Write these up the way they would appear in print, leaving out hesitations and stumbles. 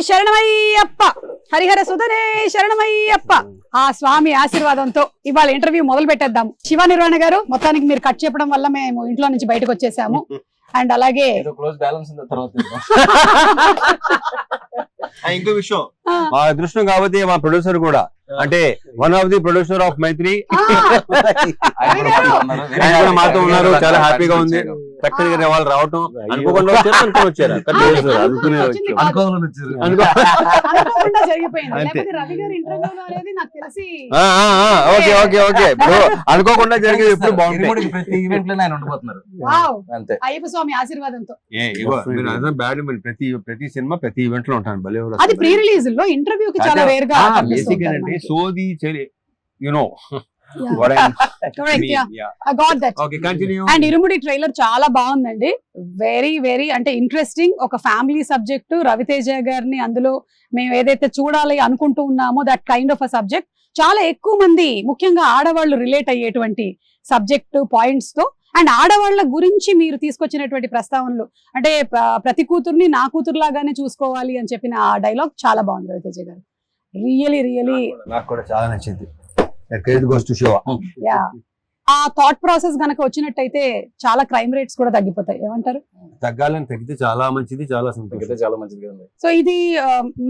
శరణమయ్యప్ప, హరిహర సుధనే శరణమయ్యప్ప. ఆ స్వామి ఆశీర్వాదంతో ఇవాళ ఇంటర్వ్యూ మొదలు పెట్టేద్దాం. శివ నిర్వాణ గారు, మొత్తానికి మీరు కట్ చెప్పడం వల్ల మేము ఇంట్లో నుంచి బయటకు వచ్చేసాము. అండ్ అలాగే ఇంకో విషయం, మా అదృష్టం కాబట్టి మా ప్రొడ్యూసర్ కూడా, అంటే one of the producer of Mythri మాతో ఉన్నారు. చాలా హ్యాపీగా ఉంది. చక్కగా వాళ్ళు రావటం అనుకోకుండా వచ్చారు. ఓకే ఓకే ఓకే అనుకోకుండా జరిగేది ఎప్పుడు బాగుంటుంది. ప్రతి ఈవెంట్ లో ఆయన ఉండిపోతున్నారు అంతే. అయ్యప్ప స్వామి ఆశీర్వాదంతో ప్రతి సినిమా ప్రతి ఈవెంట్ లో ఉంటాను. భలే అది ప్రీ రిలీజ్ లో ఇంటర్వ్యూకి చాలా రేర్ గా బేసిక్ అంటే సోది యునో. అండ్ ఇరుముడి ట్రైలర్ చాలా బాగుందండి. వెరీ వెరీ అంటే ఇంట్రెస్టింగ్. ఒక ఫ్యామిలీ సబ్జెక్ట్, రవితేజ గారిని అందులో మేము ఏదైతే చూడాలి అనుకుంటూ ఉన్నామో that kind of a subject. చాలా ఎక్కువ మంది ముఖ్యంగా ఆడవాళ్ళు రిలేట్ అయ్యేటువంటి సబ్జెక్ట్ పాయింట్స్ తో, అండ్ ఆడవాళ్ల గురించి మీరు తీసుకొచ్చినటువంటి ప్రస్తావనలు, అంటే ప్రతి కూతుర్ని నా కూతురు లాగానే చూసుకోవాలి అని చెప్పిన ఆ డైలాగ్ చాలా బాగుంది రవితేజ గారు. రియలీ నాకు కూడా చాలా నచ్చింది. ఆ థాట్ ప్రాసెస్ గనక వచ్చినట్టయితే చాలా క్రైమ్ రేట్స్ కూడా తగ్గిపోతాయి. ఏమంటారు? తగ్గాలని తగ్గితే చాలా మంచిది, చాలా సంతోషం, చాలా మంచిది. సో ఇది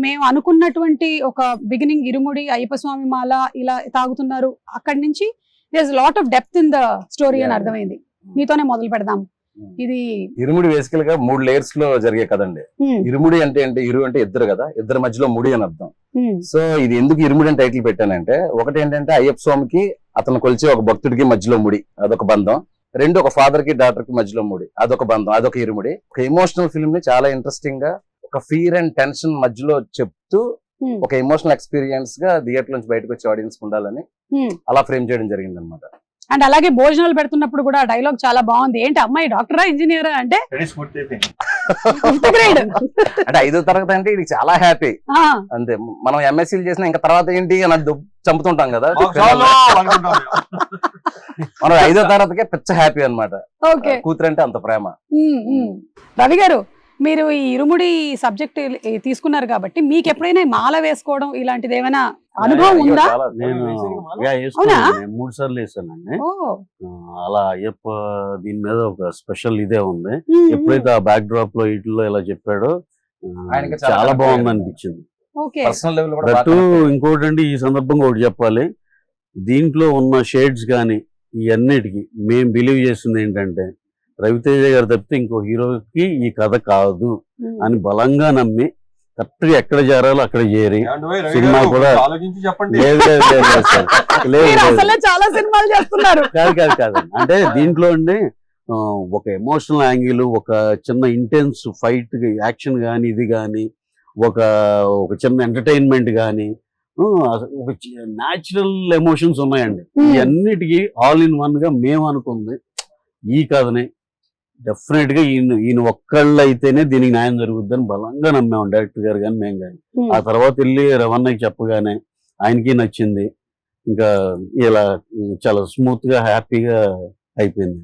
మేము అనుకున్నటువంటి ఒక బిగినింగ్, ఇరుముడి అయ్యప్ప స్వామి మాల ఇలా తాగుతున్నారు, అక్కడి నుంచి there lot of depth in the story అని అర్థమైంది. మీతోనే మొదలు పెడదాం. ఇది ఇరుముడి బేసికల్ గా 3 లేయర్స్ లో జరిగే కదండి. ఇరుముడి అంటే ఇరు అంటే ఇద్దరు కదా, ఇద్దరి మధ్యలో ముడి అని అర్థం. సో ఇది ఎందుకు ఇరుముడి అని టైటిల్ పెట్టానంటే, ఒకటి ఏంటంటే అయ్యప్ప స్వామికి అతను కొలిచే ఒక భక్తుడికి మధ్యలో ముడి, అదొక బంధం. 2 ఒక ఫాదర్ కి డాటర్ కి మధ్యలో ముడి, అదొక బంధం, అదొక ఇరుముడి. ఒక ఎమోషనల్ ఫిల్మ్ ని చాలా ఇంట్రెస్టింగ్ గా ఒక ఫియర్ అండ్ టెన్షన్ మధ్యలో చెప్తూ ఒక ఎమోషనల్ ఎక్స్పీరియన్స్ గా థియేటర్ నుంచి బయటకు వచ్చే ఆడియన్స్ ఉండాలని అలా ఫ్రేమ్ చేయడం జరిగింది అనమాట. అండ్ అలాగే భోజనాలు పెడుతున్నప్పుడు కూడా డైలాగ్ చాలా బాగుంది. ఏంటి అమ్మాయి డాక్టరా ఇంజనీరా అంటే అంటే 5వ తరగతి అంటే ఇది చాలా హ్యాపీ అంతే. మనం ఎంఎస్సీలు చేసినా ఇంకా తర్వాత ఏంటి అని చంపుతుంటాం కదా, మనం 5వ తరగతికే పిచ్చ హ్యాపీ అనమాట. కూతురు అంటే అంత ప్రేమ. రవి గారు, మీరు ఈ ఇరుముడి సబ్జెక్ట్ తీసుకున్నారు కాబట్టి మీకు ఎప్పుడైనా మాల వేసుకోవడం ఇలాంటిది ఏమైనా అనుభవం ఉందా? నేను 3 సార్లు వేసానండి. అలా అయ్యప్ప దీని మీద ఒక స్పెషల్ ఇదే ఉంది. ఎప్పుడైతే ఆ బ్యాక్ డ్రాప్ లో ఇట్లో ఇలా చెప్పాడో చాలా బాగుంది అనిపించింది. ఇంకోటి అండి, ఈ సందర్భంగా ఒకటి చెప్పాలి, దీంట్లో ఉన్న షేడ్స్ కానీ ఇవన్నిటికీ మేము బిలీవ్ చేస్తుంది ఏంటంటే, రవితేజ గారు తప్పితే ఇంకో హీరోకి ఈ కథ కాదు అని బలంగా నమ్మి కరెక్ట్ గా ఎక్కడ చేరాలో అక్కడ చేరి సినిమా కూడా చాలా సినిమాలు చేస్తున్నారు. కాదు అంటే దీంట్లో అండి ఒక ఎమోషనల్ యాంగిల్, ఒక చిన్న ఇంటెన్స్ ఫైట్ యాక్షన్ కానీ, ఇది కానీ ఒక చిన్న ఎంటర్టైన్మెంట్ కానీ, ఒక న్యాచురల్ ఎమోషన్స్ ఉన్నాయండి. ఇవన్నిటికీ ఆల్ ఇన్ వన్ గా మేము అనుకుంది ఈ కథనే డెఫినెట్ గా ఈయన ఒక్కళ్ళు అయితేనే దీనికి న్యాయం జరుగుద్దని బలంగా నమ్మాము, డైరెక్టర్ గారు కానీ మేము కానీ. ఆ తర్వాత వెళ్ళి రవణకి చెప్పగానే ఆయనకి నచ్చింది. ఇంకా ఇలా చాలా స్మూత్ గా హ్యాపీగా అయిపోయింది.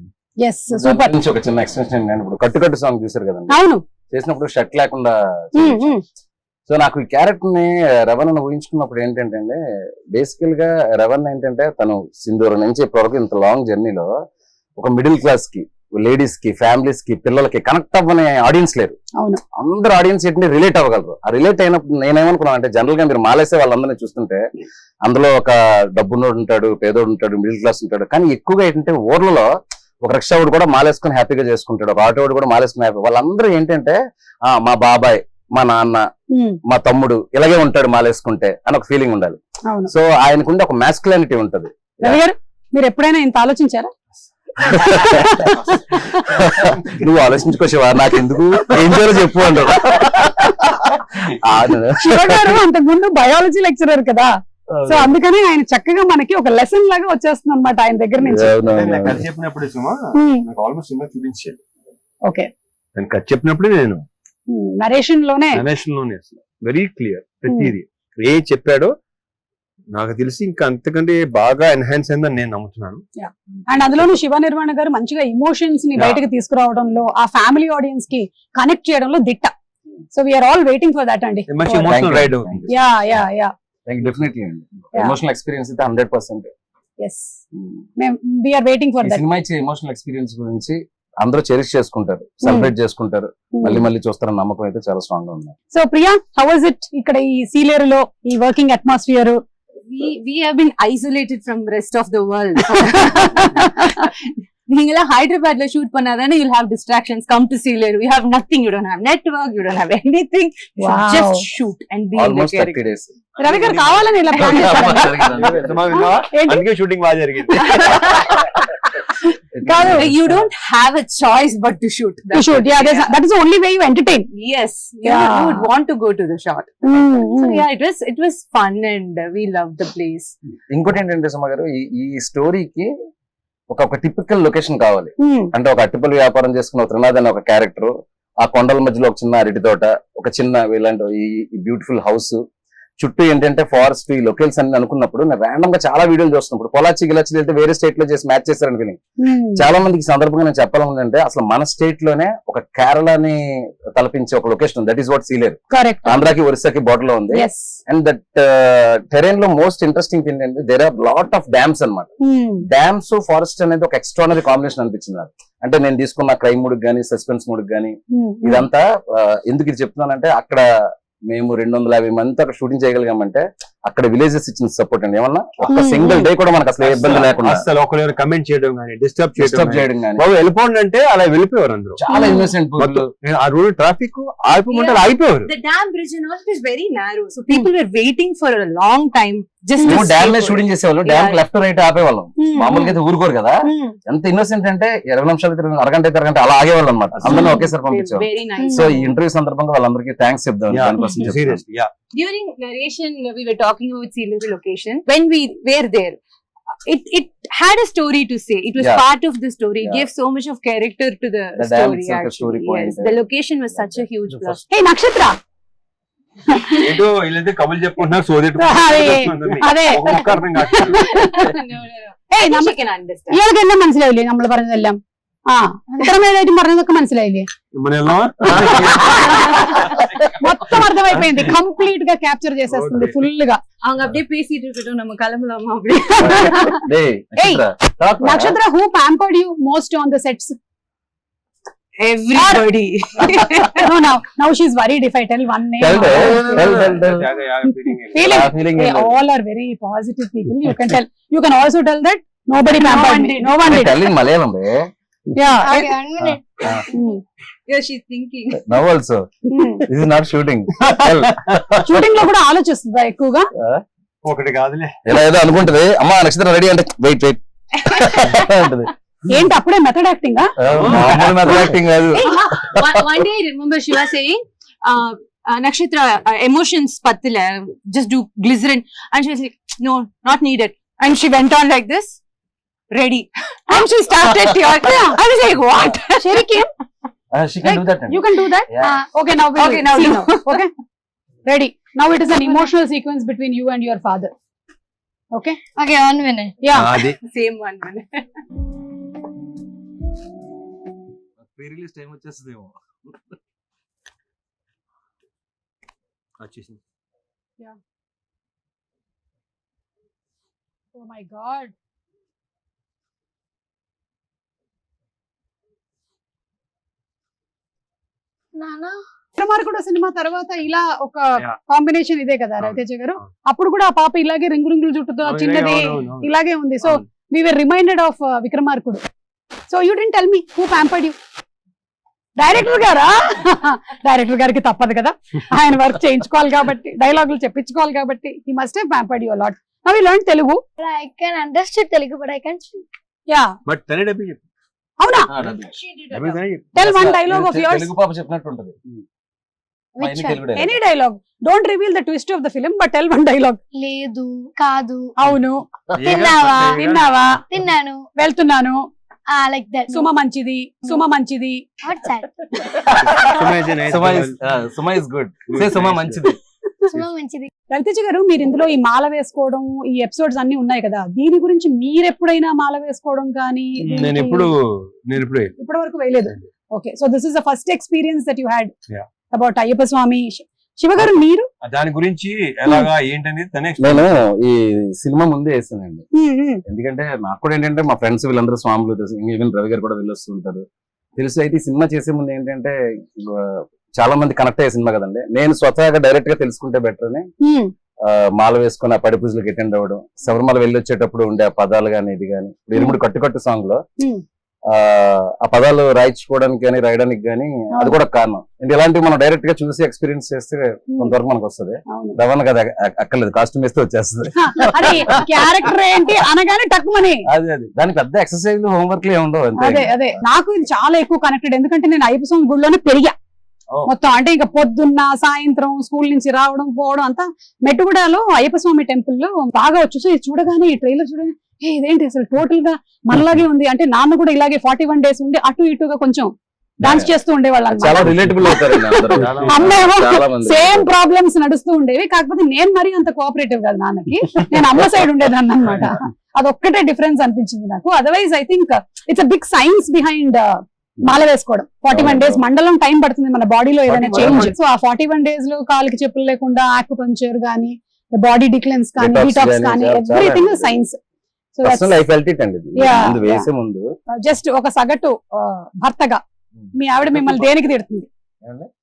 ఒక చిన్న ఎక్స్టెన్షన్, ఇప్పుడు కట్టు సాంగ్ చూసారు కదండి, చేసినప్పుడు షర్ట్ లేకుండా. సో నాకు ఈ క్యారెక్టర్ ని రవణను ఊహించుకున్నప్పుడు ఏంటంటే, బేసికల్ గా రవణ ఏంటంటే తను సింధూరం నుంచి ఇప్పటివరకు ఇంత లాంగ్ జర్నీలో ఒక మిడిల్ క్లాస్ కి, లేడీస్ కి, ఫ్యామిలీస్ కి, పిల్లలకి కనెక్ట్ అవ్వని ఆడియన్స్ లేరు. అందరు ఆడియన్స్ ఏంటంటే రిలేట్ అవ్వగలరు. ఆ రిలేట్ అయినప్పుడు నేనేమనుకున్నాను అంటే, జనరల్ గా మీరు మాలేసే వాళ్ళందరినీ చూస్తుంటే అందులో ఒక డబ్బున్నోడు ఉంటాడు, పేదోడు ఉంటాడు, మిడిల్ క్లాస్ ఉంటాడు. కానీ ఎక్కువగా ఏంటంటే ఊర్లలో ఒక రిక్షా వాడు కూడా మాలేసుకుని హ్యాపీగా చేసుకుంటాడు, ఒక ఆటో వాడు కూడా మాలేసుకుని హ్యాపీ. వాళ్ళందరూ ఏంటంటే మా బాబాయ్, మా నాన్న, మా తమ్ముడు ఇలాగే ఉంటాడు మాలేసుకుంటే అని ఒక ఫీలింగ్ ఉండాలి. సో ఆయనకుండే ఒక మాస్కులానిటీ ఉంటది. మీరు ఎప్పుడైనా ఇంత ఆలోచించారా? నువ్వు ఆలోచించుకోవా, నాకు ఎందుకు, ఏం చేయాలో చెప్పు అంటారు. అంతకుముందు బయాలజీ లెక్చరర్ కదా, సో అందుకని ఆయన చక్కగా మనకి ఒక లెసన్ లాగా వచ్చేస్తుంది అనమాట ఆయన దగ్గర నుంచి. చెప్పినప్పుడు ఆల్మోస్ట్ సినిమా చూపించాడు. ఓకే, చెప్పినప్పుడు నేను నరేషన్ లోనే వెరీ క్లియర్ ప్రతిదీ ఏ చెప్పాడో నాకు తెలిసి ఇంకా అంతకంటే బాగా ఎన్హాన్స్ అయిందని నేను నమ్ముతున్నాను. అండ్ అందులోనూ శివ నిర్వాణ గారు మంచిగా ఇమోషన్స్ ని బయటకు తీసుకురావడంలో, ఆ ఫ్యామిలీ ఆడియన్స్ కి కనెక్ట్ చేయడంలో దిట్ట. So we are all waiting for that అండి. మంచి ఎమోషనల్ రైడ్ అవుతుంది. యా డెఫినెట్లీ అండి. ఎమోషనల్ ఎక్స్పీరియన్స్ అయితే 100%. ఎస్ వీఆర్ వెయిటింగ్ ఫర్ ఈ దట్. సినిమా ఇచ్చే ఎమోషనల్ ఎక్స్పీరియన్స్ గురించి అందరూ చెరిష్ చేసుకుంటారు, సెలబ్రేట్ చేసుకుంటారు, మళ్ళీ చూస్తారన్న నమ్మకం అయితే చాలా స్ట్రాంగ్ గా ఉంది. So Priya, how was it ఇక్కడ ఈ సీలేరులో ఈ working atmosphere? We have been isolated from rest of the world. நீங்களா ஹைதராபாத்ல ஷூட் பண்ணாதானே you'll have distractions. Come to Sealeru, you have nothing, you don't have network, you don't have anything. Wow. Just shoot and be almost in the 30 character. days. Ravi గారు కావాలని ఇలా plan చేశారు. అందుకే shooting బాగా జరిగింది. You don't have a choice but to shoot. To shoot, yeah, that is the only way you entertain. Yes, Yeah. you would want to go to the shot. So yeah, it was fun and we loved the place. ఇంకోటి ఏంటంటే సుమ గారు, ఈ స్టోరీకి ఒక typical location కావాలి. అంటే ఒక అట్టిపల్లి వ్యాపారం చేసుకున్న త్రినాథ్ అనే ఒక క్యారెక్టర్, ఆ కొండల మధ్యలో ఒక చిన్న అరటి తోట, ఒక చిన్న ఇలాంటి ఈ బ్యూటిఫుల్ హౌస్, చుట్టూ ఏంటంటే ఫారెస్ట్, ఈ లొకేల్స్ అన్ని అనుకున్నప్పుడు నేను ర్యాండమ్ గా చాలా వీడియోలు చూస్తున్నప్పుడు పొలాచి గిలాచి వెళ్తే వేరే స్టేట్ లో చేసి మ్యాచ్ చేశారని ఫీలింగ్. చాలా మందికి సందర్భంగా నేను చెప్పాలంటే అసలు మన స్టేట్ లోనే ఒక కేరళని తలపించే ఒక location, that is what Sileru. Correct. ఆంధ్రాకి ఒరిస్సాకి బోర్డర్ లో ఉంది. అండ్ దట్ టెరైన్ లో మోస్ట్ ఇంట్రెస్టింగ్ థింగ్ ఏంటంటే there are lot of dams అన్నమాట. డ్యామ్స్ ఫారెస్ట్ అనేది ఒక ఎక్స్ట్రానరీ కాంబినేషన్ అనిపించింది నాకు. అంటే నేను తీసుకున్న క్రైమ్ మూడ్ గానీ, సస్పెన్స్ మూడ్ గానీ, ఇదంతా ఎందుకు ఇది చెప్తున్నానంటే, అక్కడ మేము 250 మంది అక్కడ షూటింగ్ చేయగలిగామంటే అక్కడ విలేజెస్ ఇచ్చిన సపోర్ట్ అండి. ఏమన్నా ఒక సింగిల్ డే కూడా మనకు అసలు ఇబ్బంది లేకుండా, అసలు ఒకరు కమెంట్ చేయడం కానీ, డిస్టర్బ్ చేయడం కానీ, బాబు వెళ్ళిపోండి అంటే అలా వెళ్ళిపోయారు అందరూ. చాలా ఇన్నోసెంట్. ఆ రోడ్ ట్రాఫిక్ ఆగిపోమంటారు, ఆగిపోయారు. The dam bridge and all is very narrow, so people were waiting for a long time just to dam మీద షూటింగ్ చేసేవాళ్ళు, డ్యామ్ లెఫ్ట్ రైట్ ఆపేవాళ్ళం. మామూలుగా అయితే ఊరుకోరు కదా. ఎంత ఇన్నోసెంట్ అంటే 20 నిమిషాలు అరగంట అలా ఆగేవాళ్ళు అనమాట. అందరినీ ఒకేసారి పంపించారు. very nice. సో ఈ ఇంటర్వ్యూ సందర్భంగా వాళ్ళందరికీ థ్యాంక్స్ చెప్దాం. Seriously, yeah. During narration we were talking about Sealeru location. When we were there, it had a story to say. It was Yeah. part of the story. It Yeah. gave so much of character to the The dam story itself, a actually. story point. Yes, the location was such a huge plus. హే నక్షత్ర, ఏంటో వీళ్ళైతే కబుర్లు చెప్పుకుంటున్నారు, సోదేటు അതെ. అర్థం కాదు. No. ഏയ് She can understand. ഇയാൾക്കെല്ലാം മനസ്സിലായില്ലേ നമ്മൾ പറഞ്ഞതെല്ലാം? ആ, ഇത്രമേലായിട്ടും പറഞ്ഞതൊക്കെ മനസ്സിലായില്ലേ? మొత్తం అర్థమైపోయింది, కంప్లీట్ గా క్యాప్చర్ చేసేస్తుంది ఫుల్ గా. அவங்க அப்படியே பேசிட்டு இருக்கட்டும், நம்ம கிளம்பலாமா அப்படியே. నక్షత్ర, who pampered you most on the sets? Everybody. Now she's worried if I tell one name. Feeling. They all are very positive people. You can also tell that nobody pampered me. No one did. Malayalam. Yeah. Okay, 1 minute. Yeah, she's thinking. Now also. This is not shooting. Shooting లో కూడా ఆలోచిస్తుందా ఎక్కువగా? ఒకటి కాదులే, ఇలా ఏదో అనుకుంటది. అమ్మా నక్షత్రం ready అంటే వెయిట్ అంటది. ఏంటి అప్పుడే మెథడ్ యాక్టింగ్? మెథడ్ యాక్టింగ్ కాదు. One day I remember she was saying, Nakshatra, emotions pattila, just do glycerin. And she was like, no, not needed. And she went on like this, ready. And she started tearing. I was like, what? Sheriki, She can do that. you can do that? Yeah. Okay, now we'll Okay, now see do. now. Okay, ready. Now it is an emotional sequence between you and your father. Okay? Okay, 1 minute. Yeah. అది Same 1 minute. Release time వచ్చేస్తుందేమో. వచ్చేసింది. Oh my God. Nana. Vikramarkudu సినిమా తర్వాత ఇలా ఒక Yeah. Combination ఇదే కదా రవితేజ గారు? అప్పుడు కూడా ఆ పాప ఇలాగే రింగులు చుట్టుతో చిన్నది ఇలాగే ఉంది. So we were reminded of Vikramarkudu. So you didn't tell me who pampered you? Director గారా? డైరెక్టర్ గారికి తప్పదు కదా, ఆయన వర్క్ చేయించుకోవాలి కాబట్టి, డైలాగులు చెప్పించుకోవాలి కాబట్టి. he must have pampered you a lot. Now we learned Telugu. I can understand Telugu, but I can't speak. Yeah. But తనే డబ్బి చెప్పు. అవునా? She did డబ్బి తనే చెప్పు. Tell one dialogue of yours. Telugu పాప చెప్పినట్టు ఉంటది. Which one? Any dialogue. Don't reveal the twist of the film, but tell one dialogue. లేదు, కాదు, అవును, తిన్నావా? తిన్నావా, తిన్నాను, వెళ్తున్నాను, like that. సుమ మంచిది, సుమ మంచిది. What's that? Suma is good. Say Suma మంచిది. సుమ మంచిది. రవితేజ గారు, మీరు ఇందులో ఈ మాల వేసుకోవడం, ఈ ఎపిసోడ్స్ అన్ని ఉన్నాయి కదా, దీని గురించి మీరు ఎప్పుడైనా మాల వేసుకోవడం కానీ? నేను ఎప్పుడు ఇప్పటి వరకు వేయలేదు. Okay, so this is the first experience that you had. About Ayyappa Swamy. Shiva garu మీరు దాని గురించి ఎలాగా ఏంటనేది తనే నేను ఈ సినిమా ముందే వేసానండి, ఎందుకంటే నాకు కూడా ఏంటంటే మా ఫ్రెండ్స్ వీళ్ళందరూ స్వాములు తెలుసు, ఈవెన్ రవి గారు కూడా వెళ్ళొస్తూ ఉంటారు తెలుసు. అయితే ఈ సినిమా చేసే ముందు ఏంటంటే చాలా మంది కనెక్ట్ అయ్యే సినిమా కదండి, నేను స్వతహాగా డైరెక్ట్ గా తెలుసుకుంటే బెటర్ అని మాల వేసుకుని ఆ పడి పూజలకు అటెండ్ అవ్వడం, శబరిమల వెళ్ళి వచ్చేటప్పుడు ఉండే ఆ పదాలు గాని ఇది గాని, ఇరుముడి కట్టు సాంగ్ లో ఆ పదాలు రాయించుకోవడానికి కానీ రాయడానికి కానీ అది కూడా కారణం. ఇలాంటివి మనం డైరెక్ట్ గా చూసి ఎక్స్పీరియన్స్ చేస్తే కొంతవరకు మనకు వస్తుంది. రవణ కదా అక్కర్లేదు, కాస్ట్యూమ్ వేస్తే వచ్చేస్తుంది. క్యారెక్టర్ ఏంటి అనగానే టక్కుమని అదే దాని పెద్ద ఎక్సర్సైజ్ హోంవర్క్ లో ఉండవు. అదే అదే నాకు ఇది చాలా ఎక్కువ కనెక్టెడ్, ఎందుకంటే నేను అయ్యప్ప స్వామి గుడిలోనే పెరిగా మొత్తం. అంటే ఇక పొద్దున్న సాయంత్రం స్కూల్ నుంచి రావడం పోవడం అంతా మెట్టుగూడలో అయ్యప్ప స్వామి టెంపుల్ లో బాగా వచ్చు. సో ఇది చూడగానే ఈ ట్రైలర్ చూడగానే ఇదేంటి అసలు టోటల్ గా మనలాగే ఉంది. అంటే నాన్న కూడా ఇలాగే 41 days ఉండి అటు ఇటుగా కొంచెం డాన్స్ చేస్తూ ఉండేవాళ్ళు. చాలా రిలేటబుల్ అవుతారు. అమ్మేమో సేమ్ ప్రాబ్లమ్స్ నడుస్తూ ఉండేవి, కాకపోతే నేను మరీ అంత కోఆపరేటివ్ కాదు నాన్నకి, నేను అమ్మ సైడ్ ఉండేదాన్ని అనమాట. అదొక్కటే డిఫరెన్స్ అనిపించింది నాకు. Otherwise I think it's a big science behind మాల వేసుకోవడం. 41 days మండలం టైం పడుతుంది మన బాడీలో ఏదైనా చేంజ్. సో ఆ 41 days లో కాలికి చెప్పులు లేకుండా ఆక్యుపంక్చర్ కానీ, బాడీ డిక్లెన్స్ కానీ, డీటాక్స్ కానీ, ఎవ్రీథింగ్ సైన్స్. జస్ట్ ఒక సగటు భర్తగా మీ ఆవిడ మిమ్మల్ని దేనికి తిడుతుంది?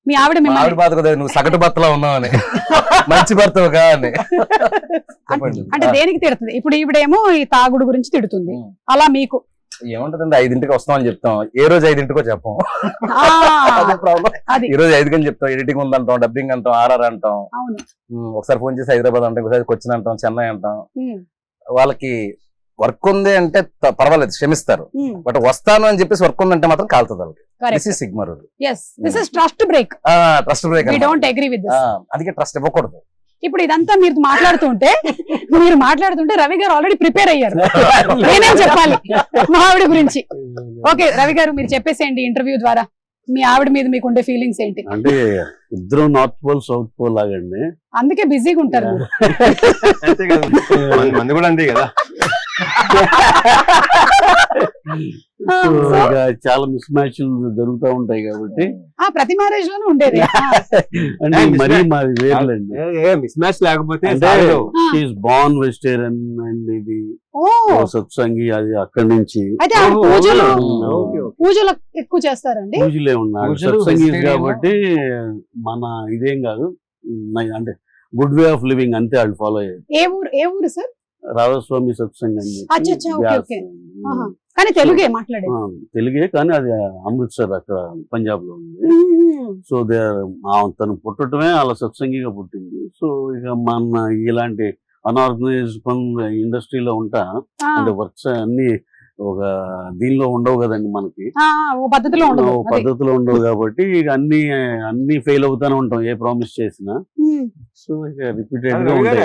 మీ ఆవిడ మిమ్మల్ని నువ్వు సగటు భర్తలో ఉన్నావని, మంచి భర్తగా అని అంటే దేనికి తిడుతుంది? ఇప్పుడు ఈవిడేమో ఈ తాగుడు గురించి తిడుతుంది, అలా మీకు ఏముంటదండి? 5ంటికి వస్తామని చెప్తాం, ఏ రోజు 5ంటికో చెప్పం. ఈ రోజు 5 చెప్తాం, ఎడిటింగ్ ఉందంటాం, డబ్బింగ్ అంటాం, ఆర్ఆర్ అంటాం, ఒకసారి ఫోన్ చేసి హైదరాబాద్ అంటాం, ఒకసారి కొచ్చిన్ అంటాం, చెన్నై అంటాం. వాళ్ళకి వర్క్ ఉంది అంటే పర్వాలేదు క్షమిస్తారు, బట్ వస్తాను అని చెప్పేసి వర్క్ ఉందంటే మాత్రం కాలుతుంది వాళ్ళకి. Trust break. ట్రస్ట్ బ్రేక్, అందుకే ట్రస్ట్ ఇవ్వకూడదు. ఇప్పుడు ఇదంతా మీరు మాట్లాడుతుంటే రవి గారు ఆల్రెడీ ప్రిపేర్ అయ్యారు, నేనేం చెప్పాలి మా ఆవిడ గురించి. ఓకే రవి గారు మీరు చెప్పేసేయండి ఇంటర్వ్యూ ద్వారా మీ ఆవిడ మీద మీకు ఉండే ఫీలింగ్స్ ఏంటి? అంటే ఇద్దరు నార్త్ పోల్ సౌత్ పోల్ లాగండి, అందుకే బిజీగా ఉంటారు. మంది కూడా అంతే కదా. చాలా మిస్ మ్యాచ్లు జరుగుతూ ఉంటాయి కాబట్టి ప్రతి మ్యారేజ్ లోనే ఉండేది. అంటే మరీ మాది వేర్లండి, మిస్ మ్యాచ్ లేకపోతే బార్న్ వెజిటేరియన్ అండ్ ఇది సత్సంగి, అది అక్కడి నుంచి పూజలు ఎక్కువ చేస్తారండి. పూజలే ఉన్నాడు సత్సంగి కాబట్టి మన ఇదేం కాదు, అంటే గుడ్ వే ఆఫ్ లివింగ్ అంతే వాళ్ళు ఫాలో అయ్యారు. ఏ ఊరు సార్? రాధాస్వామి సత్సంగ్ కానీ తెలుగే మాట్లాడే, తెలుగే కానీ అది అమృత్సర్ అక్కడ పంజాబ్ లో ఉంది. సో తను పుట్టడమే అలా సత్సంగిగా పుట్టింది. సో ఇక మన ఇలాంటి అన్ఆర్గనైజ్డ్ పనులు ఇండస్ట్రీలో ఉంటా అంటే వర్క్స్ అన్ని ఒక దీనిలో ఉండవు కదండి, మనకి పద్ధతిలో ఉండవు కాబట్టి ఇక అన్ని ఫెయిల్ అవుతానే ఉంటాం ఏ ప్రామిస్ చేసినా. సో ఇక రిపీటెడ్ గా ఉంటాయి.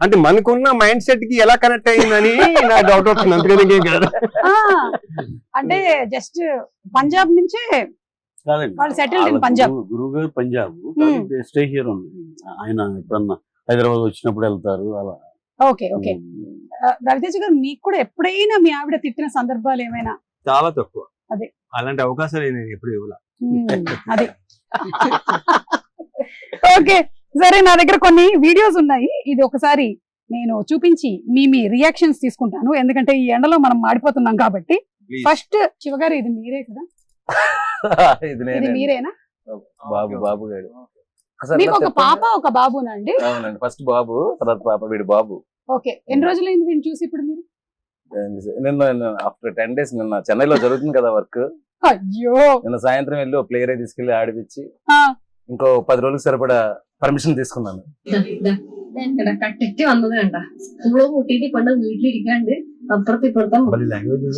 అంటే మనకున్న మైండ్ సెట్ కి ఎలా కనెక్ట్ అయ్యిందని నా డౌట్ వస్తుంది, అంతకదే కాదు. అంటే జస్ట్ పంజాబ్ నుంచే గురువు గారు పంజాబ్, స్టే హియర్ ఉంది. ఆయన ఎప్పుడన్నా హైదరాబాద్ వచ్చినప్పుడు వెళ్తారు అలా. ఓకే ఓకే రవితేజ గారు మీకు కూడా ఎప్పుడైనా మీ ఆవిడ తిట్టిన సందర్భాలు ఏమైనా? చాలా తక్కువ, అదే అలాంటి అవకాశాలు నేను ఎప్పుడు ఇవ్వలా. అదే ఓకే సరే, నా దగ్గర కొన్ని వీడియోస్ ఉన్నాయి, ఇది ఒకసారి నేను చూపించి మీ రియాక్షన్స్ తీసుకుంటాను, ఎందుకంటే ఈ ఎండలో మనం మాడిపోతున్నాం కాబట్టి. ఫస్ట్ శివగారు ఇది మీరే కదా? ఇది మీరేనా? బాబు గారు. మీకు ఒక పాప ఒక బాబునండి? అవునండి, ఫస్ట్ బాబు, తర్వాత పాప, వీడు బాబు. ఓకే, ఎన్ని రోజులైంది వీడిని చూసి ఇప్పుడు మీరు? నిన్న ఆఫ్టర్ 10 days, నిన్న చెన్నైలో జరుగుతుంది కదా వర్క్. అయ్యో, నిన్న సాయంత్రం వెళ్ళి ఒక ప్లేయర్ తీసుకెళ్లి ఆడిపించి ఇంకో 10 రోజులకు സരിപട പെർമിഷൻ తీసుకున్నాను. കട്ടിട്ട് വന്നത് കണ്ട സ്കൂള് കൂട്ടിട്ട് കൊണ്ട് വീട്ടിലിരിക്കാണ്ട് അപ്പുറത്ത് ഇപ്പുറത്തും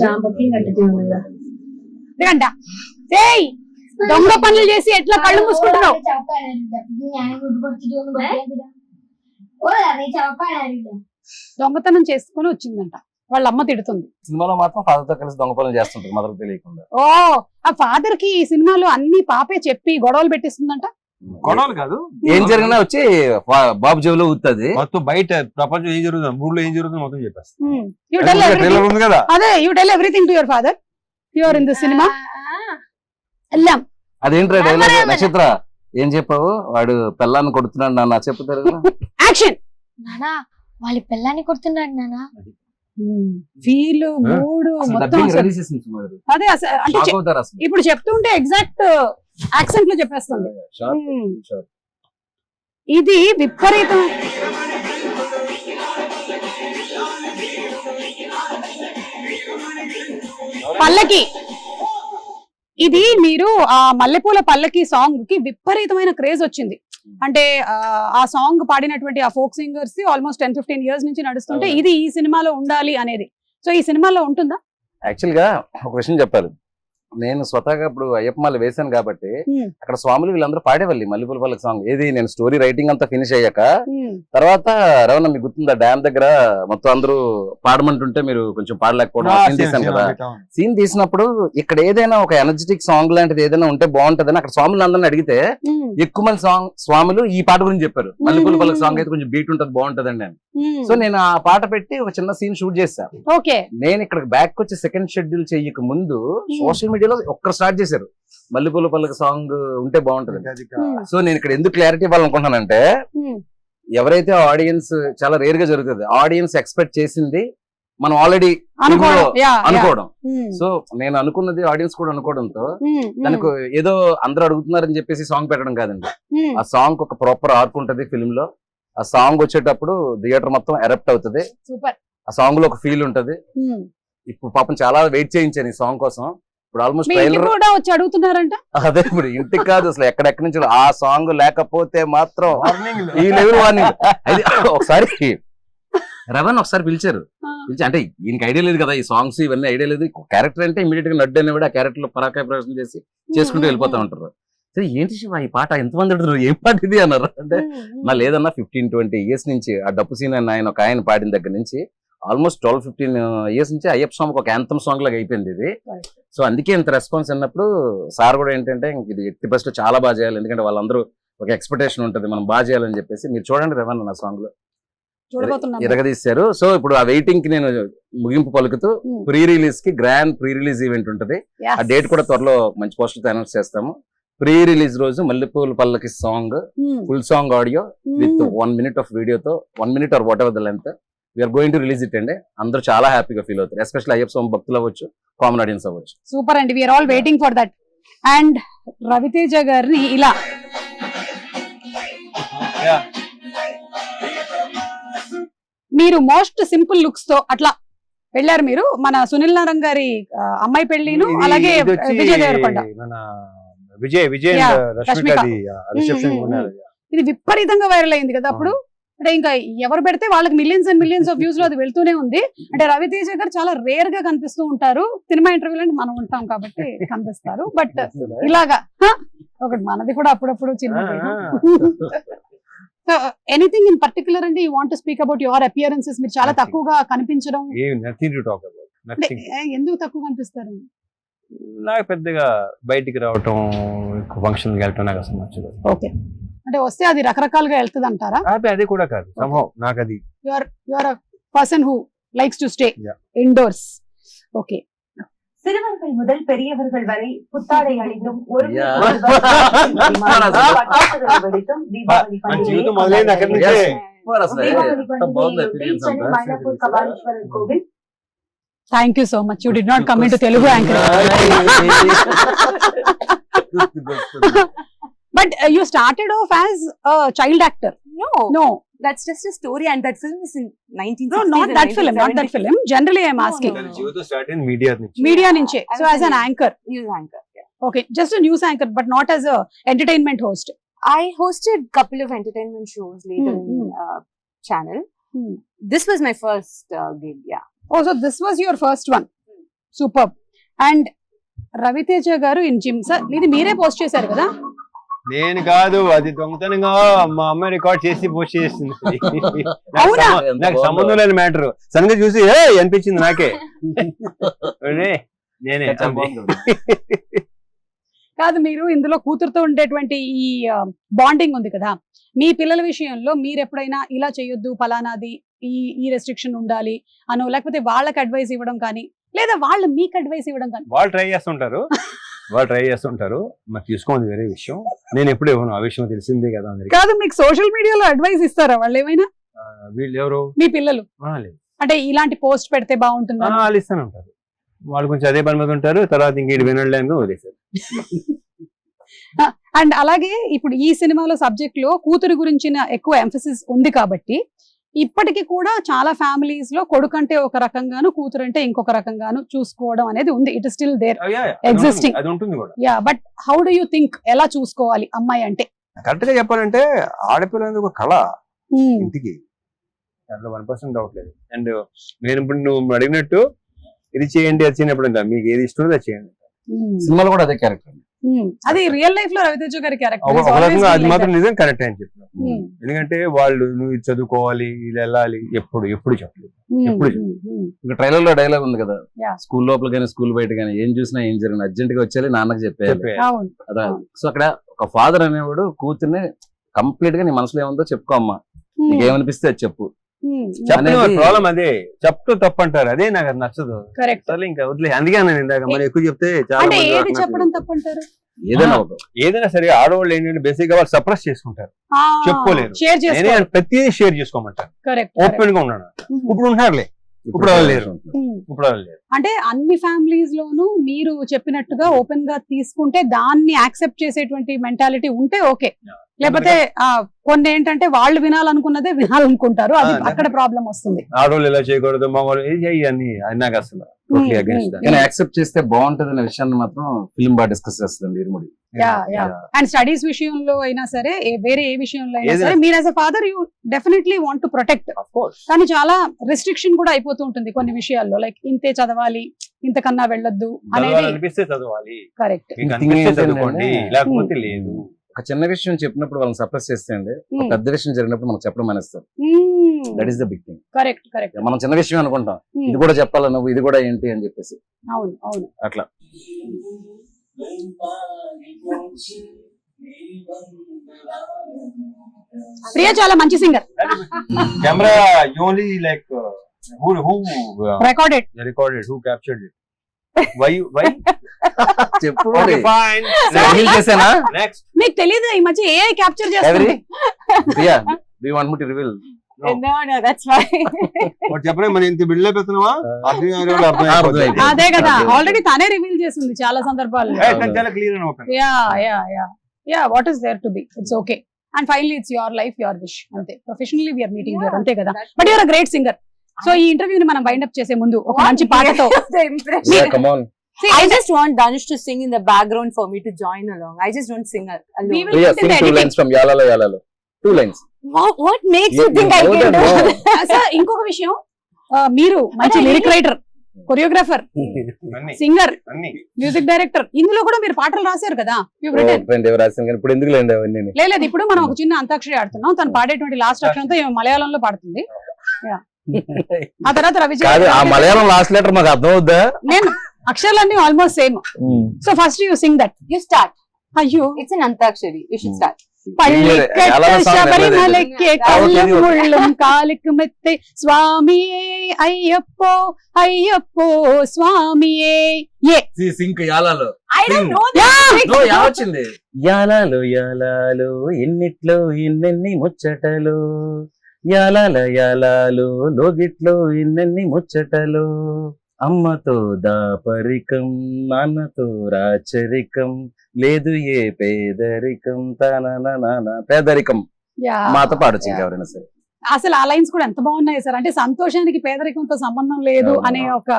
ചാമ്പക്കും കട്ടിട്ട് വന്നതാ. దొంగ పనులు చేసి ఎట్లా కళ్ళు మూసుకుంటున్నావు? దొంగతనం చేసుకుని వచ్చిందంట, వాళ్ళ అమ్మ తిడుతుంది. సినిమాలో మాత్రం ఫాదర్ తో కలిసి దొంగ పనులు చేస్తుంటారు మదర్ తెలియకుండా. ఓ, ఆ ఫాదర్ కి ఈ సినిమాలో అన్ని పాపే చెప్పి గొడవలు పెట్టిస్తుందంట. గొడవలు కాదు, ఏం జరిగినా వచ్చి బాబు జేబులో ఊతుంది. మొత్తం బయట ప్రపంచం ఏం జరుగుతుంది, ఊళ్ళో ఏం జరుగుతుంది మొత్తం చెప్పేస్తా. యూ టెల్ ట్రైలర్ ఉంది కదా, అదే you tell everything to your father. You are in the cinema. వెళ్ళాం. అదేంట్రా డైలాగ్ నక్షత్ర ఏం చెప్పావు? వాడు పెళ్ళాన్ని కొడుతున్నాడు నాన్న చెప్తారు. యాక్షన్. నానా వాళ్ళ పిల్లాన్ని కొడుతున్నాడు నానా. ఫీల్ మూడ్ మొత్తం అదే అంటే ఇప్పుడు చెప్తుంటే ఎగ్జాక్ట్ యాక్సెంట్ లో చెప్పేస్తుంది. ఇది విపరీతం. పల్లకి, ఇది మీరు ఆ మల్లెపూల పల్లకి సాంగ్ కి విపరీతమైన క్రేజ్ వచ్చింది. అంటే ఆ సాంగ్ పాడినటువంటి ఆ ఫోక్ సింగర్స్ ఆల్మోస్ట్ 10-15 years నుంచి నడుస్తుంటే ఇది ఈ సినిమాలో ఉండాలి అనేది. సో ఈ సినిమాలో ఉంటుందా? యాక్చువల్ గా ఒక విషయం చెప్పాలి, నేను స్వతహాగా ఇప్పుడు అయ్యప్పమాల వేశాను కాబట్టి అక్కడ స్వాములు వీళ్ళందరూ పాడేవాళ్ళు మల్లెపూల పల్లకి సాంగ్. ఏది నేను స్టోరీ రైటింగ్ అంతా ఫినిష్ అయ్యాక తర్వాత రవణ మీకు గుర్తుందా డ్యామ్ దగ్గర మొత్తం అందరూ పాడమంటుంటే మీరు కొంచెం పాడలేకపోవడం సీన్ తీసాను కదా. సీన్ తీసినప్పుడు ఇక్కడ ఏదైనా ఒక ఎనర్జెటిక్ సాంగ్ లాంటిది ఏదైనా ఉంటే బాగుంటదని అక్కడ స్వాములు అందరిని అడిగితే ఎక్కువ మంది స్వాములు ఈ పాట గురించి చెప్పారు. మల్లెపూల పల్లకి సాంగ్ అయితే కొంచెం బీట్ ఉంటది బాగుంటదండి అని. సో నేను ఆ పాట పెట్టి ఒక చిన్న సీన్ షూట్ చేశాను. నేను ఇక్కడ బ్యాక్ వచ్చి సెకండ్ షెడ్యూల్ చెయ్యక ముందు సోషల్ మీడియాలో ఒక్కరు స్టార్ట్ చేశారు మల్లెపూల పల్లకి సాంగ్ ఉంటే బాగుంటది. సో నేను ఇక్కడ ఎందుకు క్లారిటీ ఇవ్వాలనుకుంటున్నానంటే ఎవరైతే ఆడియన్స్ చాలా రేర్ గా జరుగుతుంది, ఆడియన్స్ ఎక్స్పెక్ట్ చేసింది మనం ఆల్రెడీ అనుకోవడం. సో నేను అనుకున్నది ఆడియన్స్ కూడా అనుకోవడంతో దానికి ఏదో అందరూ అడుగుతున్నారని చెప్పేసి సాంగ్ పెట్టడం కాదండి. ఆ సాంగ్ ఒక ప్రాపర్ ఆర్క్ ఉంటది ఫిల్మ్ లో. ఆ సాంగ్ వచ్చేటప్పుడు థియేటర్ మొత్తం ఎరప్ట్ అవుతుంది. ఆ సాంగ్ లో ఒక ఫీల్ ఉంటది. ఇప్పుడు పాపం చాలా వెయిట్ చేయించాను ఈ సాంగ్ కోసం. ఇప్పుడు ఆల్మోస్ట్ ట్రైలర్ వచ్చి అడుగుతున్నారంట. అదే ఇప్పుడు ఇంటికి కాదు అసలు ఎక్కడెక్కడి నుంచి ఆ సాంగ్ లేకపోతే మాత్రం ఈ లెవెల్ వార్నింగ్. అది ఒకసారి రవణ్ ఒకసారి పిలిచారు, పిలిచి అంటే ఈయనకి ఐడియా లేదు కదా ఈ సాంగ్స్ ఇవన్నీ ఐడియా లేదు. క్యారెక్టర్ అంటే ఇమీడియట్ గా నడ్డు అనేవాడు ఆ క్యారెక్టర్ లో పరాకాయ ప్రవేశం చేసి చేసుకుంటూ వెళ్ళిపోతా ఉంటారు. సరే ఏంటి శివ ఈ పాట ఎంతమంది అడుగుతారు, ఏం పాట ఇది అన్నారు. అంటే నా లేదన్నా 15-20 years నుంచి ఆ డప్పు సీన్ ఆయన ఒక ఆయన పాడిన దగ్గర నుంచి ఆల్మోస్ట్ 12-15 years నుంచి అయ్యప్ప సాంగ్ ఒక యాంథమ్ సాంగ్ లాగా అయిపోయింది ఇది. సో అందుకే ఇంత రెస్పాన్స్ అన్నప్పుడు సార్ కూడా ఏంటంటే ఇది ఎట్టి బస్ట్ చాలా బాగా చేయాలి, ఎందుకంటే వాళ్ళందరూ ఒక ఎక్స్పెక్టేషన్ ఉంటుంది మనం బాగా చేయాలని చెప్పేసి. మీరు చూడండి రవణ్ నా సాంగ్ లో ఇరగదీశారు. సో ఇప్పుడు ఆ వెయిటింగ్ కి నేను ముగింపు పలుకుతూ ప్రీ రిలీజ్ కి గ్రాండ్ ప్రీ రిలీజ్ ఈవెంట్ ఉంటుంది. ఆ డేట్ కూడా త్వరలో మంచి పోస్టర్ అనౌన్స్ చేస్తాము. ప్రీ రిలీజ్ రోజు మల్లెపూల పల్లకి song full song audio with 1 minute of వీడియోతో 1 minute or whatever the length we are going to release it అండి. అందరూ చాలా హ్యాపీగా ఫీల్ అవుతారు, ఎస్పెషల్లీ అయ్యప్ప స్వామి భక్తులు అవ్వచ్చు, కామన్ ఆడియన్స్ అవ్వచ్చు. సూపర్ అండి, we are all waiting for that. And Ravi Teja గారిని ఇలా మీరు మోస్ట్ సింపుల్ లుక్స్ తో అట్లా వెళ్ళారు మీరు. మన సునీల్ నారాయణ గారి అమ్మాయి పెళ్లిను, అలాగే విజయ్ దేవరకొండ, విజయ్ ఇది విపరీతంగా వైరల్ అయింది కదా అప్పుడు. అంటే ఇంకా ఎవరు పెడితే వాళ్ళకి millions and millions of views లో అది వెళ్తూనే ఉంది. అంటే రవితేజ గారు చాలా రేర్ గా కనిపిస్తూ ఉంటారు, సినిమా ఇంటర్వ్యూలో మనం ఉంటాం కాబట్టి కనిపిస్తారు. బట్ ఇలాగా ఒకటి మనది కూడా అప్పుడప్పుడు చిన్న. ఎనీథింగ్ ఇన్ పర్టికులర్ అండి you want to speak about your appearances? మీరు చాలా తక్కువగా కనిపించడం. ఎందుకు తక్కువ కనిపిస్తారు? నాకు పెద్దగా బయటికి రావటం, ఫంక్షన్ వెళ్ళటం నాకు అసలు నచ్చదు. ఓకే, అంటే వస్తే అది రకరకాలుగా వెళ్తుంది అంటారా? అది కూడా కాదు, నాకు అది your person who likes to stay indoors. Okay, சிறுவர்கள் முதல் பெரியவர்கள் வரை புத்தாடை அணிந்தும் ஒரு வெடித்தும் தீபாவளி மயிலாப்பூர் கபாலீஸ்வரர் கோவில். Thank you so much. You did not come into Telugu anchor. But you started off as a child actor. No. That's just a story, and that film is in 1960s. No, not that film. Not that film. Generally, I'm asking. Media nunche. So as an anchor. News anchor. Yeah. Okay, just a news anchor, but not as a entertainment host. I hosted couple of entertainment shows later in channel. This was my first gig. Yeah. Oh, so this was your first one. Superb. And Raviteja garu in gym. Sir, ఇది మీరే post చేశారు కదా? నేను కాదు, అది దొంగతనంగా మా అమ్మాయి రికార్డ్ చేసి పోస్ట్ చేసింది. నాకు సంబంధం లేని మ్యాటర్. సడన్గా చూసి అనిపించింది నాకే, నేనే. కాదు, మీరు ఇందులో కూతురుతో ఉండేటువంటి ఈ బాండింగ్ ఉంది కదా, మీ పిల్లల విషయంలో మీరు ఎప్పుడైనా ఇలా చేయొద్దు, ఫలానాది ఈ రెస్ట్రిక్షన్ ఉండాలి అనో, లేకపోతే వాళ్ళకి అడ్వైస్ ఇవ్వడం కానీ, లేదా వాళ్ళు మీకు అడ్వైస్ ఇవ్వడం కానీ? వాళ్ళు ట్రై చేస్తుంటారు, మరి తీసుకోండి వేరే విషయం. నేను ఎప్పుడు ఇవ్వను, ఆ విషయం తెలిసిందే కదా అందరికీ. కాదు, మీకు సోషల్ మీడియాలో అడ్వైస్ ఇస్తారా వాళ్ళు ఏమైనా? వీళ్ళు ఎవరు? మీ పిల్లలు. లేదు, అంటే ఇలాంటి పోస్ట్ పెడితే బాగుంటుంది వాళ్ళు ఇస్తానే ఉంటారు. వాళ్ళు కొంచెం అదే పని మీద ఉంటారు, తర్వాత ఇంకేటి వినలేను వదిలేసారు. అండ్ అలాగే ఇప్పుడు ఈ సినిమాలో సబ్జెక్ట్ లో కూతురు గురించిన ఎక్కువ ఎంఫసిస్ ఉంది కాబట్టి ఇప్పటికీ కూడా చాలా ఫ్యామిలీస్ లో కొడుకు అంటే ఒక రకంగాను, కూతురు అంటే ఇంకొక రకంగాను చూసుకోవడం అనేది ఉంది. It is still there existing. అది ఉంటుంది కూడా. Yeah, but how do you think ఎలా చూసుకోవాలి అమ్మాయి అంటే? కరెక్ట్ గా చెప్పాలంటే ఆడపిల్ల అనేది ఒక కళ ఇంటికి, దాంట్లో 1% డౌట్ లేదు. అండ్ నేను ఇప్పుడు నువ్వు అడిగినట్టు ఇది చేయండి అది చేయనప్పుడు మీకు ఏది ఇష్టం అది చేయండి. సినిమాలో కూడా అదే క్యారెక్టర్. అది రియల్ లైఫ్ లో రవితేజ గారి క్యారెక్టర్. అది మాత్రం నిజం, కరెక్ట్ అని చెప్పిన. ఎందుకంటే వాళ్ళు నువ్వు ఇది చదువుకోవాలి, ఇది వెళ్ళాలి, ఎప్పుడు చెప్పలేదు. ఇంకా ట్రైలర్ లో డైలాగ్ ఉంది కదా, స్కూల్ లోపల కానీ స్కూల్ బయట కానీ ఏం చూసినా ఏం జరిగిన అర్జెంట్ గా వచ్చేయాలి, నాన్నకి చెప్పేయాలి. సో అక్కడ ఒక ఫాదర్ అనేవాడు కూతుర్ని కంప్లీట్ గా నీ మనసులో ఏముందో చెప్పుకో అమ్మా, నీకేమనిపిస్తే అది చెప్పు. ప్రాబ్లం అదే, చెప్తూ తప్పు అంటారు, అదే నాకు అది నచ్చదు. ఇంకా వదిలే, అందుకే నేను ఇందాక మరి ఎక్కువ చెప్తే చాలా చెప్పడం తప్పు అంటారు. ఏదైనా సరే ఆడవాళ్ళు ఏంటంటే బేసిక్ గా వాళ్ళు సప్రెస్ చేసుకుంటారు, చెప్పుకోలేరు. ప్రతిదీ షేర్ చేసుకోమంటారు, ఓపెన్ గా ఉన్నాడు. ఇప్పుడు ఉంటున్నారులే, ఇప్పుడు వాళ్ళు లేరు. అంటే అన్ని ఫ్యామిలీస్ లోనూ మీరు చెప్పినట్టుగా ఓపెన్ గా తీసుకుంటే దాన్ని యాక్సెప్ట్ చేసేటువంటి మెంటాలిటీ ఉంటే ఓకే. లేకపోతే కొన్ని ఏంటంటే వాళ్ళు వినాలనుకున్నదే వినాలనుకుంటారు, అది అక్కడ ప్రాబ్లం వస్తుంది. ఆడవాళ్ళు ఇలా చేయకూడదు, మగవాళ్ళు అని నాకు అసలు యాక్సెప్ట్ చేస్తే బాగుంటది అనే విషయాన్ని మాత్రం ఫిల్మ్ బాగా డిస్కస్ చేస్తుంది ఇరుముడి. అండ్ స్టడీస్ విషయంలో అయినా సరే, వేరే ఏ విషయంలో అయినా సరే, మీరు as a father you definitely want to protect. కానీ చాలా రెస్ట్రిక్షన్ కూడా అయిపోతూ ఉంటుంది కొన్ని విషయాల్లో, లైక్ ఇంతే చదవాలి, ఇంతకన్నా వెళ్ళొద్దు అనేది. కరెక్ట్. లేకపోతే లేదు. ఒక చిన్న విషయం చెప్పినప్పుడు వాళ్ళని సప్రెస్ చేస్తే అండి, ఒక పెద్ద విషయం జరిగినప్పుడు మనం చెప్పడం మానేస్తారు. That is the big thing. Correct. మనం చిన్న విషయం అనుకుంటాం, ఇది కూడా చెప్పాలా నువ్వు, ఇది కూడా ఏంటి అని చెప్పేసి. అవును అట్లా. ప్రియా చాలా మంచి singer. Camera only like who recorded who captured it, why చెప్పు. చేసానా నెక్స్ట్ మీకు తెలియదు ఈ మధ్య ఏఐ క్యాప్చర్ చేస్తుంది. Priya, do you want me to reveal? No, that's fine. చెప్పలే మన ఇంత బిల్డప్ ఎత్తున్నావా? అదే కదా, ఆల్రెడీ తనే రివీల్ చేసింది చాలా సందర్భాల్లో. What is there to be, it's okay. And finally it's your life, your wish, అంతే. ప్రొఫెషనల్లీ వీఆర్ మీటింగ్ హియర్, అంతే కదా. But your a great singer. So ఈ ఇంటర్వ్యూని మనం వైండ్ అప్ చేసే ముందు ఒక మంచి పాటతో. Come on. See, I just want Danush to sing in the background for me to join along. I just don't sing alone. Priya, sing 2 lines from Yalalo Yalalo. 2 lines. What makes you think I can do that? Sir, ఇంకొక విషయం, మీరు మంచి lyric writer, choreographer, singer, music director, ఇందులో కూడా మీరు పాటలు రాశారు కదా. ఇప్పుడు ఎందుకు లేదు, ఇప్పుడు మనం ఒక చిన్న అంతాక్షరి ఆడుతున్నాం, తను పాడేటువంటి లాస్ట్ అక్షరంతో మలయాళంలో పాడుతుంది. ఆ తర్వాత రవిచంద్ర, మలయాళం లాస్ట్ లెటర్ మాకు అర్థం అవుద్దా? నేను అక్షరాలన్నీ almost same. So first you sing that. You start. అయ్యో, It's an antakshari. You should start. శబరిమలకే కళ్ళం ముళ్ళం కాలికి మెత్తే స్వామియే అయ్యప్పో అయ్యప్పో స్వామియే. Sync యాలాలో. I don't know this. వచ్చింది. యాలాలో యాలాలో ఎన్నిట్లో ఎన్నెన్ని ముచ్చటలు, యాలాల యాలాలో లోగిట్లో ఎన్నెన్ని ముచ్చటలు, అమ్మతో దాపరికం నాన్నతో రాచరికం, లేదు ఏ పేదరికం పేదరికం. మాతో పాడొచ్చు ఎవరైనా సరే. అసలు ఆ లైన్స్ కూడా ఎంత బాగున్నాయి సార్. అంటే సంతోషానికి పేదరికంతో సంబంధం లేదు అనే ఒక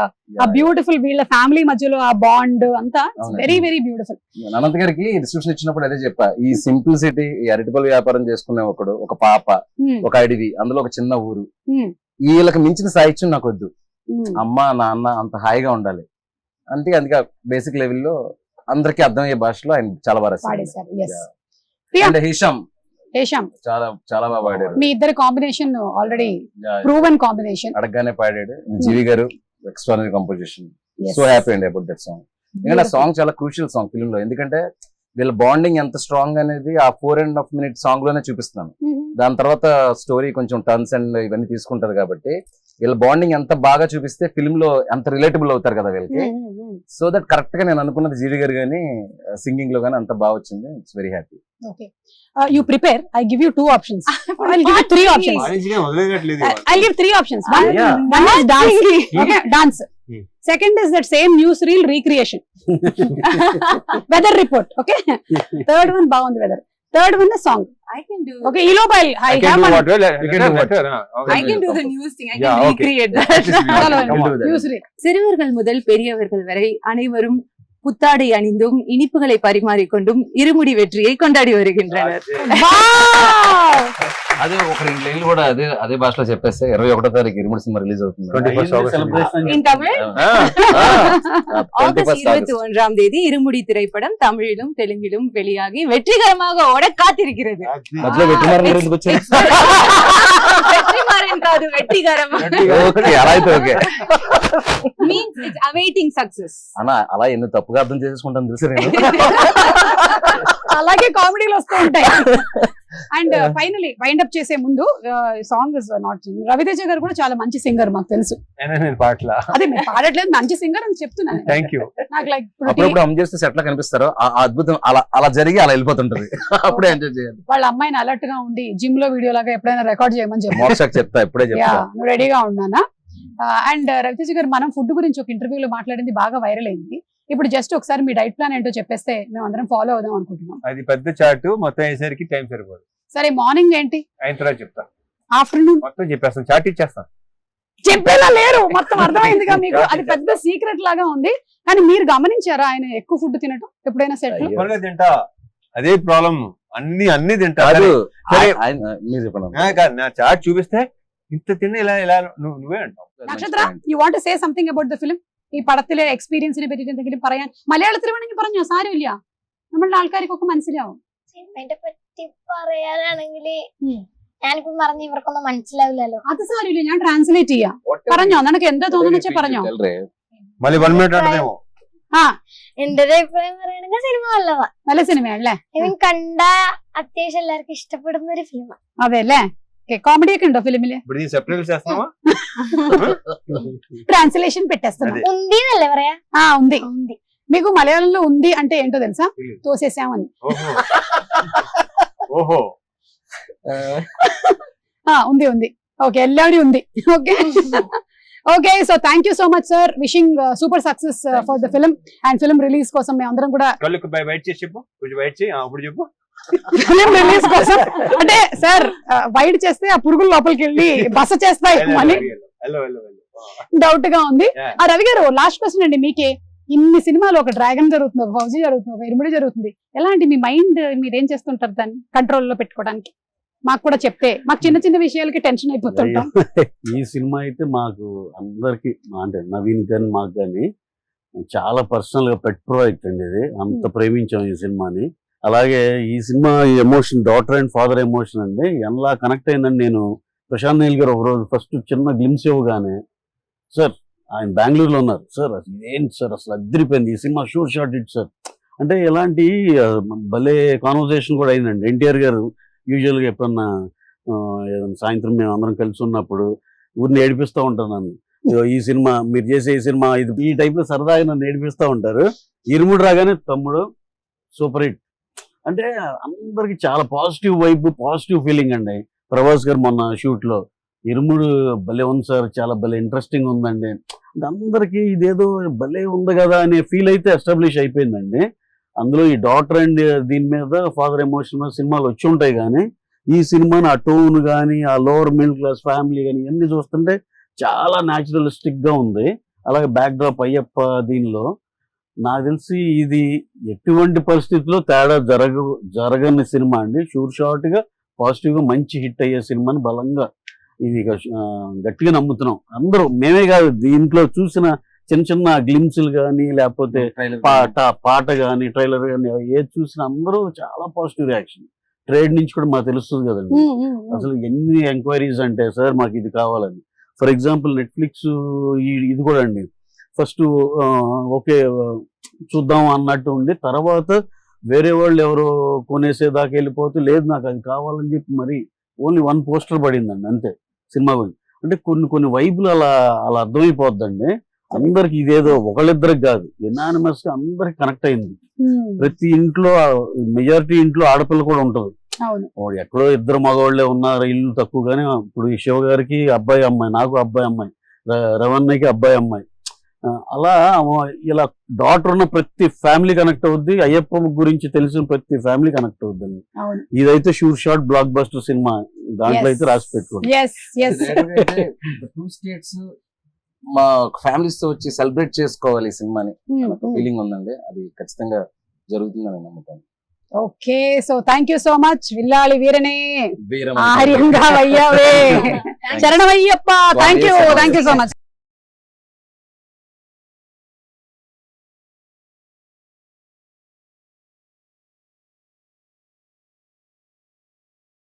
బ్యూటిఫుల్, వీళ్ళ ఫ్యామిలీ మధ్యలో ఆ బాండ్ అంతా వెరీ వెరీ బ్యూటిఫుల్. అనంత్ గారికి డిస్క్రిప్షన్ ఇచ్చినప్పుడు అదే చెప్పా, ఈ సింప్లిసిటీ, ఈ అరటిపల్లి వ్యాపారం చేసుకునే ఒకడు, ఒక పాప, ఒక అడవి, అందులో ఒక చిన్న ఊరు, వీళ్ళకి మించిన సాహిత్యం నాకు వద్దు. అమ్మ నాన్న అంత హాయిగా ఉండాలి అంటే, అందుకే బేసిక్ లెవెల్లో అందరికి అర్థమయ్యే భాషలో ఆయన చాలా బాగా రాశారు. హేషామ్ చాలా చాలా బాగా పాడారు. మీ ఇద్దరు కాంబినేషన్ ఆల్రెడీ ప్రూవెన్ కాంబినేషన్. అడగగానే పాడాడు. జీవి గారు ఎక్స్ట్రానరీ కంపోజిషన్. సో హ్యాపీ అండి అబౌట్ దట్ సాంగ్. ఎందుకంటే ఆ సాంగ్ చాలా క్రూషియల్ సాంగ్ ఫిల్మ్ లో, ఎందుకంటే వీళ్ళ బాండింగ్ ఎంత స్ట్రాంగ్ అనేది ఆ 4.5 minute సాంగ్ లోనే చూపిస్తున్నాను. దాని తర్వాత స్టోరీ కొంచెం టర్న్స్ అండ్ ఇవన్నీ తీసుకుంటారు కాబట్టి వీళ్ళ బాండింగ్ ఎంత బాగా చూపిస్తే ఫిల్మ్ లో ఎంత రిలేటబుల్ అవుతారు కదా వీళ్ళకి. సో దట్ కరెక్ట్ గా నేను అనుకున్నది జీవి గారు గానీ సింగింగ్ లో గానీ అంత బాగా వచ్చింది. It's very happy. Okay. You prepare. I give you 2 options. I'll give you 3 options. I'll give 3 options. One is dance. Okay, dance. Second is that same newsreel recreation. Weather report. Okay. Third one bound weather. Third one is song. I can do. Okay, Elope, I have one. I can do the news thing. I can recreate that. Newsreel. சிறுவர்கள் முதல் பெரியவர்கள் வரை அனைவரும் புத்தாடை அணிந்தும் இனிப்புகளை பரிமாறிக்கொண்டும் இருமுடி வெற்றியை கொண்டாடி வருகின்றனர். Wow! అదే ఒక 2 లైన్లు కూడా అదే భాషలో చెప్పేస్తే 21వ తారీఖు ఇరుముడి సినిమా రిలీజ్ అవుతుంది. In Tamil? ஆகஸ்ட் 21ஆம் தேதி இருமுடி திரைப்படம் தமிழிலும் தெலுங்கிலும் வெளியாகி வெற்றிகரமாக ஓட காத்திருக்கிறது. మధ్యలో వెట్టిమారన్ గారు ఎందుకు వచ్చారు? வெற்றிமாறன் కాదు, வெற்றிகரம். ఓకే, అలా అయితే okay. Means it's awaiting success. అన్నా అలా ఎన్ని తప్పుగా అర్థం చేసుకుంటాను తెలుసు నేను. అలాగే కామెడీలు వస్తూ ఉంటాయి. అండ్ ఫైనలీ వైండ్ అప్ చేసే ముందు సాంగ్ ఇస్ నాట్ రవితేజ గారు కూడా చాలా మంచి సింగర్ మాకు తెలుసు. నేను పాటలా అదే మీరు పాడట్లేదు, మంచి సింగర్ అని చెప్తున్నాను. Thank you. నాకు లైక్ అప్పుడప్పుడు అమ్ చేస్తే సెట్ లా కనిపిస్తారు. ఆ అద్భుతం అలా జరిగి అలా వెళ్ళిపోతుంటది. అప్పుడే ఎంజాయ్ చేయాలి. వాళ్ళ అమ్మాయిని అలర్ట్ గా ఉండి జిమ్ లో వీడియో లాగా ఎప్పుడైనా రికార్డ్ చేయమని చెప్పి మోక్షకి చెప్తా, ఇప్పుడే చెప్తా. నువ్వు రెడీగా ఉన్నానా? అండ్ రవితేజ గారు మనం ఫుడ్ గురించి ఒక ఇంటర్వ్యూలో మాట్లాడింది బాగా వైరల్ అయింది. ఇప్పుడు జస్ట్ ఒకసారి మీ డైట్ ప్లాన్ ఏంటో చెప్పేస్తే మేము అందరం ఫాలో అవుదాం అనుకుంటున్నాం. అది పెద్ద చార్ట్, మొత్తం అయ్యేసరికి టైం సరిపోదు. సరే, మార్నింగ్ ఏంటి, అయిన తర్వాత చెప్తా. ఆఫ్టర్నూన్ మొత్తం చెప్పేస్తాను, చార్ట్ ఇచ్చేస్తాను. చెప్పేలా లేరు, మొత్తం అర్థమైందిగా మీకు. అది పెద్ద సీక్రెట్ లాగా ఉంది. కానీ మీరు గమనించారా ఆయన ఎక్కువ ఫుడ్ తినటం ఎప్పుడైనా సెట్? తింటా, అదే ప్రాబ్లం. అన్ని తింటా. మీరు చెప్పండి. నా చార్ట్ చూపిస్తే ఇంత తిన్న ఇలా నువ్వే అంటావు. നക്ഷത്ര, you want to say something about the film? ഈ പടത്തിലെ എക്സ്പീരിയൻസിനെ പറ്റി എന്തെങ്കിലും പറയാൻ? മലയാളത്തിൽ വേണമെങ്കിൽ പറഞ്ഞോ, സാരമില്ല, നമ്മളുടെ ആൾക്കാർക്കൊക്കെ മനസ്സിലാവും. സിനിമയെ പറ്റി പറയാനാണെങ്കിൽ ഞാനിപ്പോ പറഞ്ഞ ഇവർക്കൊന്നും മനസ്സിലാവില്ലല്ലോ. അത് സാരമില്ല, ഞാൻ ട്രാൻസ്ലേറ്റ് ചെയ്യാം. പറഞ്ഞോ, നിനക്ക് എന്താ തോന്നുന്നു വെച്ചാൽ പറഞ്ഞോ. మళ్ళీ 1 minute అంటేమో. എന്റെ ഒരു അഭിപ്രായം പറയുകയാണെങ്കിൽ സിനിമ നല്ലതാ, നല്ല സിനിമയാണല്ലേ? ഇവൻ കണ്ട അത്യാവശ്യം എല്ലാവർക്കും ഇഷ്ടപ്പെടുന്ന ഒരു ഫിലിമാണ്. അതെ അല്ലേ? కామెడీ ഒക്കെ ఉണ്ടോ ఫిలిమిല്? ట్రాన్స్లేషన్ పెట్టేస్తున్నా. ఉంది అല്ലേ പറയാ? ఉంది. మీకు మలయాళంలో ఉంది అంటే ఏంటో తెలుసా? తోసేసామని. ఓహో, ఉంది. ఓకే, ఎల్లాడి ఉంది. Okay okay, so thank you so much sir. Wishing super success for the film and film release కోసం మేము అందరం కూడా బయట చేసి చెప్పు, కొంచెం బయట చేయి, అప్పుడు చెప్పు. ఫిలిం రిలీజ్ కోసం అంటే సార్ వైడ్ చేస్తే ఆ పురుగుల లోపలికి వెళ్ళి బస చేస్తాయి అని డౌట్ గా ఉంది. ఆ రవి గారు, లాస్ట్ క్వశ్చన్ అండి మీకే. ఇన్ని సినిమాలు, ఒక డ్రాగన్ జరుగుతుంది, ఒక ఫౌజీ జరుగుతుంది, ఒక ఇరుముడి జరుగుతుంది, ఎలాంటి మీ మైండ్ మీరేం చేస్తుంటారు దాన్ని కంట్రోల్లో పెట్టుకోవడానికి? మాకు కూడా చెప్తే, మాకు చిన్న చిన్న విషయాలకి టెన్షన్ అయిపోతుంటాం. ఈ సినిమా అయితే మాకు అందరికి, అంటే నవీన్ కానీ మాకు కానీ చాలా పర్సనల్ గా పెట్ ప్రాజెక్ట్ అండి ఇది. అంత ప్రేమించాం ఈ సినిమాని. అలాగే ఈ cinema emotion, daughter and father emotion అండి, ఎలా కనెక్ట్ అయిందని నేను ప్రశాంత్ నీల్ గారు ఒక రోజు ఫస్ట్ చిన్న గ్లిమ్స్ ఇవ్వగానే, సార్ ఆయన బెంగళూరులో ఉన్నారు, సార్ అసలు ఏంటి సార్ అసలు అద్దరిపోయింది ఈ cinema, sure shot it sir అంటే ఎలాంటి భలే కాన్వర్సేషన్ కూడా అయిందండి. ఎన్టీఆర్ గారు యూజువల్గా ఎప్పుడన్నా సాయంత్రం మేము అందరం కలిసి ఉన్నప్పుడు ఊరిని ఏడిపిస్తూ ఉంటాను నన్ను, ఈ సినిమా మీరు చేసే ఈ సినిమా ఇది, ఈ టైప్ లో సరదాగా నన్ను ఏడిపిస్తూ ఉంటారు. ఇరుముడు రాగానే తమ్ముడు సూపర్ హిట్ అంటే అందరికి చాలా పాజిటివ్ వైబ్, పాజిటివ్ ఫీలింగ్ అండి. ప్రభాస్ గారు మొన్న షూట్ లో ఇరుముడు భలే ఉంది సార్, చాలా భలే ఇంట్రెస్టింగ్ ఉందండి అంటే అందరికి ఇదేదో భలే ఉంది కదా అనే ఫీల్ అయితే ఎస్టాబ్లిష్ అయిపోయిందండి. అందులో ఈ డాటర్ అండ్ దీని మీద ఫాదర్ ఎమోషన్ సినిమాలు వచ్చి ఉంటాయి, కానీ ఈ సినిమాని ఆ టోన్ కానీ, ఆ లోవర్ మిడిల్ క్లాస్ ఫ్యామిలీ కానీ ఇవన్నీ చూస్తుంటే చాలా న్యాచురలిస్టిక్ గా ఉంది. అలాగే బ్యాక్ డ్రాప్ అయ్యప్ప దీనిలో నాకు తెలిసి ఇది ఎటువంటి పరిస్థితుల్లో తేడా జరగని సినిమా అండి. షూర్ షార్ట్ గా పాజిటివ్ గా మంచి హిట్ అయ్యే సినిమాని బలంగా ఇది గట్టిగా నమ్ముతున్నాం అందరూ. మేమే కాదు, దీంట్లో చూసిన చిన్న చిన్న గ్లిమ్స్లు కానీ, లేకపోతే పాట కానీ, ట్రైలర్ కానీ ఏది చూసినా అందరూ చాలా పాజిటివ్ రియాక్షన్. ట్రేడ్ నుంచి కూడా మాకు తెలుస్తుంది కదండి, అసలు ఎన్ని ఎంక్వైరీస్ అంటే సార్ మాకు ఇది కావాలని. ఫర్ ఎగ్జాంపుల్ నెట్ఫ్లిక్స్ ఇది కూడా అండి, ఫస్ట్ ఓకే చూద్దాం అన్నట్టు ఉండి, తర్వాత వేరే వాళ్ళు ఎవరో కొనేసేదాకా వెళ్ళిపోతే లేదు నాకు అది కావాలని చెప్పి మరి ఓన్లీ 1 పోస్టర్ పడిందండి అంతే సినిమా గురించి. అంటే కొన్ని వైపులు అలా అర్థమైపోద్దండి అందరికి. ఇదేదో ఒకళ్ళిద్దరికి కాదు, ఎనానిమస్ గా అందరికి కనెక్ట్ అయింది. ప్రతి ఇంట్లో మెజారిటీ ఇంట్లో ఆడపిల్ల కూడా ఉంటుంది. ఎక్కడో 2 మగవాళ్లే ఉన్నారు, ఇల్లు తక్కువగానే. ఇప్పుడు ఈ శివ గారికి అబ్బాయి అమ్మాయి, నాకు అబ్బాయి అమ్మాయి, రవణ్యకి అబ్బాయి అమ్మాయి, అలా ఇలా డాటర్ ఉన్న ప్రతి ఫ్యామిలీ కనెక్ట్ అవుద్ది. అయ్యప్ప గురించి తెలిసిన ప్రతి ఫ్యామిలీ కనెక్ట్ అవుద్దండి. ఇదైతే షూర్ షాట్ బ్లాక్ బస్టర్ సినిమా, దాంట్లో అయితే రాసి పెట్టుకోండి. 2 స్టేట్స్ మా ఫ్యామిలీస్ తో వచ్చి సెలబ్రేట్ చేసుకోవాలి ఈ సినిమాని ఫీలింగ్ ఉందండి. అది ఖచ్చితంగా జరుగుతుందని నమ్ముతాను. Okay, so thank you so much. విల్లాలి వీరనే వీరం ఆర్యంగా వయ్యావే, శరణమయ్యప్ప. Thank you so much.